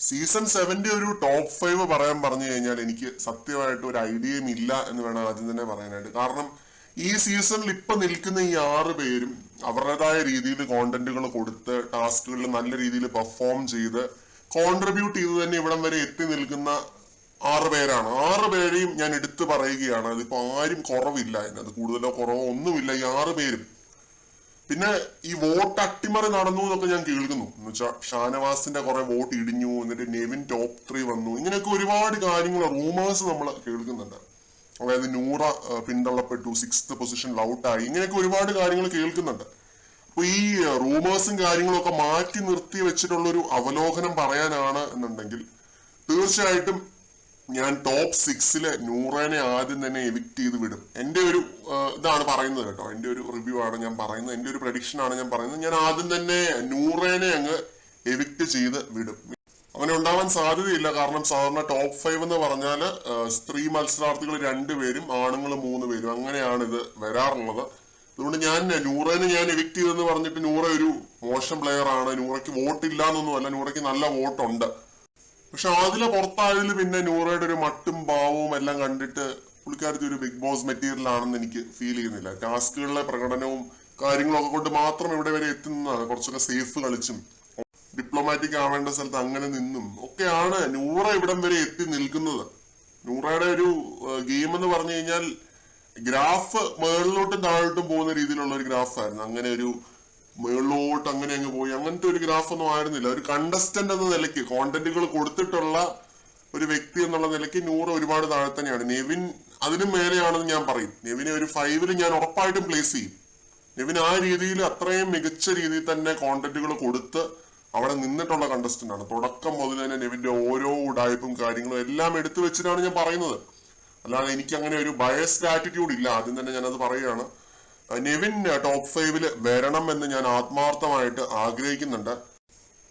Season 7 ഒരു top 5 പറയാൻ പറഞ്ഞു കഴിഞ്ഞാൽ എനിക്ക് സത്യമായിട്ട് ഒരു ഐഡിയയും ഇല്ല എന്ന് വേണം ആദ്യം തന്നെ പറയാനായിട്ട്. കാരണം ഈ സീസണിൽ ഇപ്പൊ നിൽക്കുന്ന ഈ 6 പേരും അവരുടേതായ രീതിയിൽ കോണ്ടന്റുകൾ കൊടുത്ത് ടാസ്കുകളിൽ നല്ല രീതിയിൽ പെർഫോം ചെയ്ത് കോൺട്രിബ്യൂട്ട് ചെയ്ത് തന്നെ ഇവിടം വരെ എത്തി നിൽക്കുന്ന 6 പേരാണ്. 6 പേരെയും ഞാൻ എടുത്തു പറയുകയാണ്. അതിപ്പോ ആരും കുറവില്ല, അതിനകത്ത് കൂടുതലോ കുറവോ ഒന്നുമില്ല. ഈ 6 പേരും. പിന്നെ ഈ വോട്ട് അട്ടിമറി നടന്നു എന്നൊക്കെ ഞാൻ കേൾക്കുന്നു. എന്ന് വെച്ചാൽ ഷാനവാസിന്റെ കുറെ വോട്ട് ഇടിഞ്ഞു, എന്നിട്ട് നെവിൻ ടോപ്പ് 3 വന്നു, ഇങ്ങനെയൊക്കെ ഒരുപാട് കാര്യങ്ങൾ റൂമേഴ്സ് നമ്മൾ കേൾക്കുന്നുണ്ട്. അതായത് നൂറ പിന്തള്ളപ്പെട്ടു, 6th പൊസിഷനിൽ ഔട്ടായി, ഇങ്ങനെയൊക്കെ ഒരുപാട് കാര്യങ്ങൾ കേൾക്കുന്നുണ്ട്. അപ്പൊ ഈ റൂമേഴ്സും കാര്യങ്ങളും ഒക്കെ മാറ്റി നിർത്തി വെച്ചിട്ടുള്ള ഒരു അവലോകനം പറയാനാണ് എന്നുണ്ടെങ്കിൽ തീർച്ചയായിട്ടും ഞാൻ ടോപ്പ് 6 നൂറേനെ ആദ്യം തന്നെ എവിക്ട് ചെയ്ത് വിടും. എന്റെ ഒരു ഇതാണ് പറയുന്നത് കേട്ടോ, എന്റെ ഒരു റിവ്യൂ ആണ് ഞാൻ പറയുന്നത്, എന്റെ ഒരു പ്രഡിക്ഷൻ ആണ് ഞാൻ പറയുന്നത്. ഞാൻ ആദ്യം തന്നെ നൂറേനെ അങ്ങ് എവിക്ട് ചെയ്ത് വിടും. അങ്ങനെ ഉണ്ടാവാൻ സാധ്യതയില്ല. കാരണം സാധാരണ ടോപ്പ് 5 എന്ന് പറഞ്ഞാൽ സ്ത്രീ മത്സരാർത്ഥികൾ 2 പേരും ആണുങ്ങൾ 3 പേരും, അങ്ങനെയാണ് ഇത് വരാറുള്ളത്. അതുകൊണ്ട് ഞാൻ നൂറേനെ ഞാൻ എവിക്ട് ചെയ്തെന്ന് പറഞ്ഞിട്ട് നൂറ ഒരു മോശം പ്ലെയർ ആണ്, നൂറയ്ക്ക് വോട്ടില്ല എന്നൊന്നുമല്ല, നൂറയ്ക്ക് നല്ല വോട്ടുണ്ട്. പക്ഷെ ആദില പുറത്തായതിൽ പിന്നെ നൂറയുടെ ഒരു മട്ടും ഭാവവും എല്ലാം കണ്ടിട്ട് പുള്ളിക്കാരത്തി ഒരു ബിഗ് ബോസ് മെറ്റീരിയൽ ആണെന്ന് എനിക്ക് ഫീൽ ചെയ്യുന്നില്ല. ടാസ്കുകളിലെ പ്രകടനവും കാര്യങ്ങളും ഒക്കെ കൊണ്ട് മാത്രം ഇവിടെ വരെ എത്തുന്നതാണ്. കുറച്ചൊക്കെ സേഫ് കളിച്ചും ഡിപ്ലോമാറ്റിക് ആവേണ്ട സ്ഥലത്ത് അങ്ങനെ നിന്നും ഒക്കെയാണ് നൂറ ഇവിടം വരെ എത്തി നിൽക്കുന്നത്. നൂറയുടെ ഒരു ഗെയിം എന്ന് പറഞ്ഞു കഴിഞ്ഞാൽ ഗ്രാഫ് മേളിലോട്ടും താഴോട്ടും പോകുന്ന രീതിയിലുള്ള ഒരു ഗ്രാഫായിരുന്നു. അങ്ങനെ ഒരു മേളിലോട്ട് അങ്ങനെ അങ്ങ് പോയി അങ്ങനത്തെ ഒരു ഗ്രാഫ് ഒന്നും ആയിരുന്നില്ല. ഒരു കണ്ടസ്റ്റന്റ് എന്ന നിലയ്ക്ക് കോണ്ടന്റുകൾ കൊടുത്തിട്ടുള്ള ഒരു വ്യക്തി എന്നുള്ള നിലയ്ക്ക് നൂറ് ഒരുപാട് താഴെ തന്നെയാണ്. നെവിൻ അതിനും മേലെയാണെന്ന് ഞാൻ പറയും. നെവിനെ ഒരു 5 ഞാൻ ഉറപ്പായിട്ടും പ്ലേസ് ചെയ്യും. നെവിൻ ആ രീതിയിൽ അത്രയും മികച്ച രീതിയിൽ തന്നെ കോണ്ടന്റുകൾ കൊടുത്ത് അവിടെ നിന്നിട്ടുള്ള കണ്ടസ്റ്റന്റ് ആണ്. തുടക്കം മുതൽ തന്നെ നെവിന്റെ ഓരോ ഉടായ്പും കാര്യങ്ങളും എല്ലാം എടുത്തു വെച്ചിട്ടാണ് ഞാൻ പറയുന്നത്. അല്ലാതെ എനിക്ക് അങ്ങനെ ഒരു ബയസ്ഡ് ആറ്റിറ്റ്യൂഡ് ഇല്ല. ആദ്യം തന്നെ ഞാനത് പറയുകയാണ്. നെവിൻ ടോപ്പ് 5 വരണം എന്ന് ഞാൻ ആത്മാർത്ഥമായിട്ട് ആഗ്രഹിക്കുന്നുണ്ട്.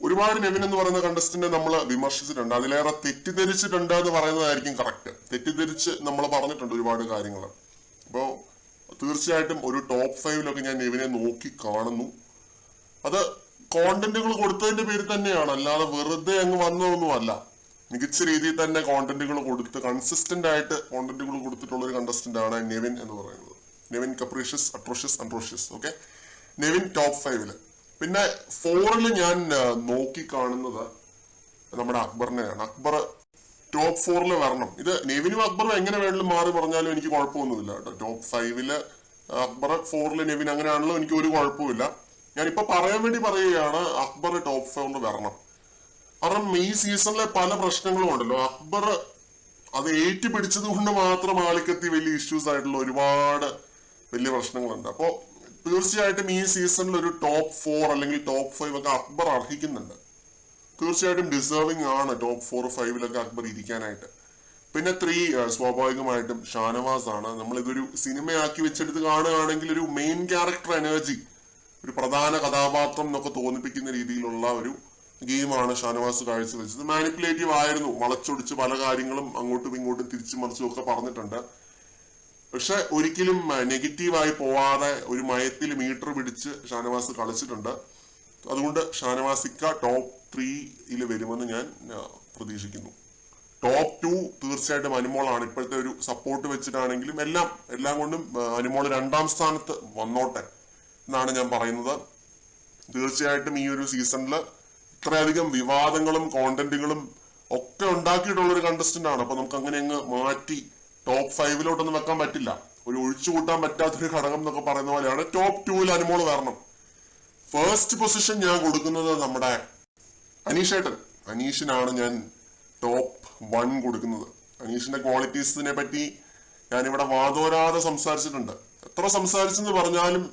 ഒരുപാട് നെവിൻ എന്ന് പറയുന്ന കണ്ടസ്റ്റന്റ് നമ്മൾ വിമർശിച്ചിട്ടുണ്ട്, അതിലേറെ തെറ്റിദ്ധരിച്ചിട്ടുണ്ട് എന്ന് പറയുന്നതായിരിക്കും കറക്റ്റ്. തെറ്റിദ്ധരിച്ച് നമ്മൾ പറഞ്ഞിട്ടുണ്ട് ഒരുപാട് കാര്യങ്ങൾ. അപ്പോൾ തീർച്ചയായിട്ടും ഒരു ടോപ്പ് 5 ഞാൻ നെവിനെ നോക്കി കാണുന്നു. അത് കോണ്ടന്റുകൾ കൊടുത്തതിന്റെ പേര് തന്നെയാണ്, അല്ലാതെ വെറുതെ അങ്ങ് വന്നതൊന്നുമല്ല. മികച്ച രീതിയിൽ തന്നെ കോണ്ടന്റുകൾ കൊടുത്ത് കൺസിസ്റ്റന്റ് ആയിട്ട് കോണ്ടന്റുകൾ കൊടുത്തിട്ടുള്ള ഒരു കണ്ടസ്റ്റന്റ് ആണ് നെവിൻ എന്ന് പറയുന്നത്. നെവിൻ കപ്രീഷ്യസ്, അട്രോഷ്യസ്, അൺട്രോഷ്യസ്. ഓക്കെ, നെവിൻ ടോപ്പ് 5. പിന്നെ 4 ഞാൻ നോക്കി കാണുന്നത് നമ്മുടെ അക്ബറിനെയാണ്. അക്ബർ ടോപ്പ് 4 വരണം. ഇത് നെവിനും അക്ബറും എങ്ങനെ വേണമെങ്കിലും മാറി പറഞ്ഞാലും എനിക്ക് കുഴപ്പമൊന്നുമില്ല കേട്ടോ. ടോപ്പ് 5 അക്ബർ, 4 നെവിൻ, അങ്ങനെയാണല്ലോ, എനിക്ക് ഒരു കുഴപ്പമില്ല. ഞാനിപ്പോ പറയാൻ വേണ്ടി പറയുകയാണ് അക്ബർ ടോപ്പ് 4 വരണം. കാരണം ഈ സീസണിലെ പല പ്രശ്നങ്ങളും ഉണ്ടല്ലോ, അക്ബർ അത് ഏറ്റുപിടിച്ചത് കൊണ്ട് മാത്രം ആളിക്കത്തി വലിയ ഇഷ്യൂസ് ആയിട്ടുള്ള ഒരുപാട് വലിയ പ്രശ്നങ്ങളുണ്ട്. അപ്പോ തീർച്ചയായിട്ടും ഈ സീസണിൽ ഒരു ടോപ്പ് 4 അല്ലെങ്കിൽ ടോപ്പ് 5 ഒക്കെ അക്ബർ അർഹിക്കുന്നുണ്ട്. തീർച്ചയായിട്ടും ഡിസേർവിംഗ് ആണ് ടോപ്പ് 4, 5 അക്ബർ ഇരിക്കാനായിട്ട്. പിന്നെ 3 സ്വാഭാവികമായിട്ടും ഷാനവാസ് ആണ്. നമ്മൾ ഇതൊരു സിനിമയാക്കി വെച്ചെടുത്ത് കാണുകയാണെങ്കിൽ ഒരു മെയിൻ ക്യാരക്ടർ എനർജി, ഒരു പ്രധാന കഥാപാത്രം എന്നൊക്കെ തോന്നിപ്പിക്കുന്ന രീതിയിലുള്ള ഒരു ഗെയിമാണ് ഷാനവാസ് കാഴ്ചവെച്ചത്. മാനിപ്പുലേറ്റീവ് ആയിരുന്നു, വളച്ചൊടിച്ച് പല കാര്യങ്ങളും അങ്ങോട്ടും ഇങ്ങോട്ടും തിരിച്ചു മറിച്ചും ഒക്കെ പറഞ്ഞിട്ടുണ്ട്. പക്ഷെ ഒരിക്കലും നെഗറ്റീവായി പോവാതെ ഒരു മയത്തിൽ മീറ്റർ പിടിച്ച് ഷാനവാസ് കളിച്ചിട്ടുണ്ട്. അതുകൊണ്ട് ഷാനവാസിക്ക ടോപ്പ് 3 വരുമെന്ന് ഞാൻ പ്രതീക്ഷിക്കുന്നു. ടോപ്പ് 2 തീർച്ചയായിട്ടും അനുമോളാണ്. ഇപ്പോഴത്തെ ഒരു സപ്പോർട്ട് വെച്ചിട്ടാണെങ്കിലും എല്ലാം കൊണ്ടും അനുമോൾ 2ാം സ്ഥാനത്ത് വന്നോട്ടെ എന്നാണ് ഞാൻ പറയുന്നത്. തീർച്ചയായിട്ടും ഈ ഒരു സീസണിൽ ഇത്രയധികം വിവാദങ്ങളും കോണ്ടന്റുകളും ഒക്കെ ഉണ്ടാക്കിയിട്ടുള്ള ഒരു കണ്ടസ്റ്റന്റ് ആണ്. അപ്പൊ നമുക്ക് അങ്ങനെ അങ്ങ് മാറ്റി ടോപ്പ് 5 വെക്കാൻ പറ്റില്ല. ഒരു ഒഴിച്ചു കൂട്ടാൻ പറ്റാത്തൊരു ഘടകം എന്നൊക്കെ പറയുന്ന പോലെയാണ്. ടോപ്പ് 2 അനുമോൾ വരണം. ഫസ്റ്റ് പൊസിഷൻ ഞാൻ കൊടുക്കുന്നത് നമ്മുടെ അനീഷേട്ടൻ. അനീഷിനാണ് ഞാൻ ടോപ്പ് 1 കൊടുക്കുന്നത്. അനീഷിന്റെ ക്വാളിറ്റീസിനെ പറ്റി ഞാനിവിടെ വാദോരാതെ സംസാരിച്ചിട്ടുണ്ട്. എത്ര സംസാരിച്ചെന്ന് പറഞ്ഞാലും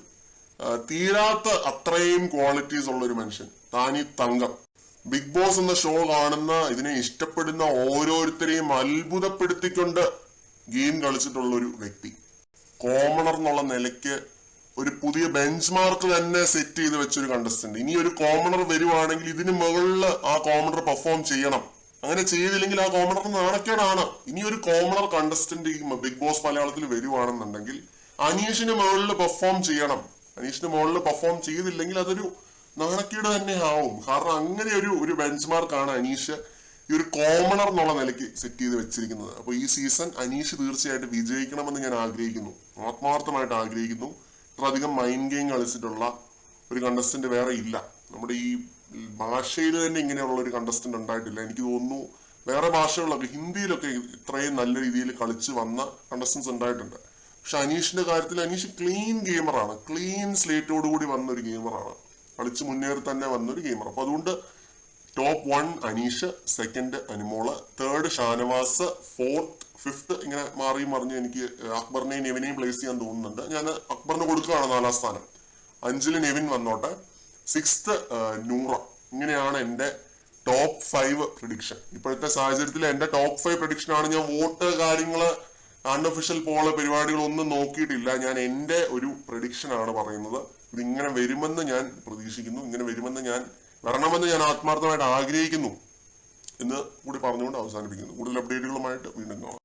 തീരാത്ത അത്രയും ക്വാളിറ്റീസ് ഉള്ള ഒരു മനുഷ്യൻ. താനീ തങ്കം. ബിഗ് ബോസ് എന്ന ഷോ കാണുന്ന, ഇതിനെ ഇഷ്ടപ്പെടുന്ന ഓരോരുത്തരെയും അത്ഭുതപ്പെടുത്തിക്കൊണ്ട് ഗെയിം കളിച്ചിട്ടുള്ള ഒരു വ്യക്തി. കോമണർ എന്നുള്ള നിലയ്ക്ക് ഒരു പുതിയ ബെഞ്ച് മാർക്ക് തന്നെ സെറ്റ് ചെയ്ത് വെച്ചൊരു കണ്ടസ്റ്റന്റ്. ഇനി ഒരു കോമണർ വരുവാണെങ്കിൽ ഇതിന് മുകളിൽ ആ കോമണർ പെർഫോം ചെയ്യണം. അങ്ങനെ ചെയ്തില്ലെങ്കിൽ ആ കോമണർ നാണക്കേടാണ്. ഇനി ഒരു കോമണർ കണ്ടസ്റ്റന്റ് ബിഗ് ബോസ് മലയാളത്തിൽ വരുവാണെന്നുണ്ടെങ്കിൽ അനീഷിന് മുകളിൽ പെർഫോം ചെയ്യണം. അനീഷിന് മുകളിൽ പെർഫോം ചെയ്തില്ലെങ്കിൽ അതൊരു നാണക്കേട് തന്നെ ആവും. കാരണം അങ്ങനെ ഒരു ബെഞ്ച് മാർക്കാണ് അനീഷ് ഈ ഒരു കോമണർ എന്നുള്ള നിലയ്ക്ക് സെറ്റ് ചെയ്ത് വെച്ചിരിക്കുന്നത്. അപ്പോൾ ഈ സീസൺ അനീഷ് തീർച്ചയായിട്ടും വിജയിക്കണമെന്ന് ഞാൻ ആഗ്രഹിക്കുന്നു, ആത്മാർത്ഥമായിട്ട് ആഗ്രഹിക്കുന്നു. ഇത്രയധികം മൈൻഡ് ഗെയിം കളിച്ചിട്ടുള്ള ഒരു കണ്ടസ്റ്റന്റ് വേറെ ഇല്ല നമ്മുടെ ഈ ഭാഷയിൽ തന്നെ. ഇങ്ങനെയുള്ള ഒരു കണ്ടസ്റ്റന്റ് ഉണ്ടായിട്ടില്ല എനിക്ക് തോന്നുന്നു. വേറെ ഭാഷകളിലൊക്കെ, ഹിന്ദിയിലൊക്കെ ഇത്രയും നല്ല രീതിയിൽ കളിച്ച് വന്ന കണ്ടസ്റ്റൻസ് ഉണ്ടായിട്ടുണ്ട്. പക്ഷെ അനീഷിന്റെ കാര്യത്തിൽ അനീഷ് ക്ലീൻ ഗെയിമറാണ്, ക്ലീൻ സ്ലേറ്റോടുകൂടി വന്ന ഒരു ഗെയിമറാണ്, കളിച്ച് മുന്നേറി തന്നെ വന്നൊരു ഗെയിമർ. അപ്പൊ അതുകൊണ്ട് top 1 Aneesh, second Anumol, third Shanavas, fourth, fifth ഇങ്ങനെ മാറിയും മറിഞ്ഞ് എനിക്ക് അക്ബറിനെയും നെവിനെയും പ്ലേസ് ചെയ്യാൻ തോന്നുന്നുണ്ട്. ഞാൻ അക്ബറിന് കൊടുക്കുകയാണ് 4ാം സ്ഥാനം. 5ല് നെവിൻ വന്നോട്ടെ, 6th നൂറ. ഇങ്ങനെയാണ് എന്റെ ടോപ്പ് 5 പ്രഡിക്ഷൻ. ഇപ്പോഴത്തെ സാഹചര്യത്തിൽ എന്റെ ടോപ്പ് 5 പ്രഡിക്ഷൻ ആണ്. ഞാൻ വോട്ട് കാര്യങ്ങള് അൺഒഫീഷ്യൽ പോള് പരിപാടികളൊന്നും നോക്കിയിട്ടില്ല. ഞാൻ എന്റെ ഒരു പ്രഡിക്ഷൻ ആണ് പറയുന്നത്. ഇതിങ്ങനെ വരുമെന്ന് ഞാൻ പ്രതീക്ഷിക്കുന്നു, ഇങ്ങനെ വരണമെന്ന് ഞാൻ ആത്മാർത്ഥമായിട്ട് ആഗ്രഹിക്കുന്നു എന്ന് കൂടി പറഞ്ഞുകൊണ്ട് അവസാനിപ്പിക്കുന്നു. കൂടുതൽ അപ്ഡേറ്റുകളുമായിട്ട് വീണ്ടും കാണാം.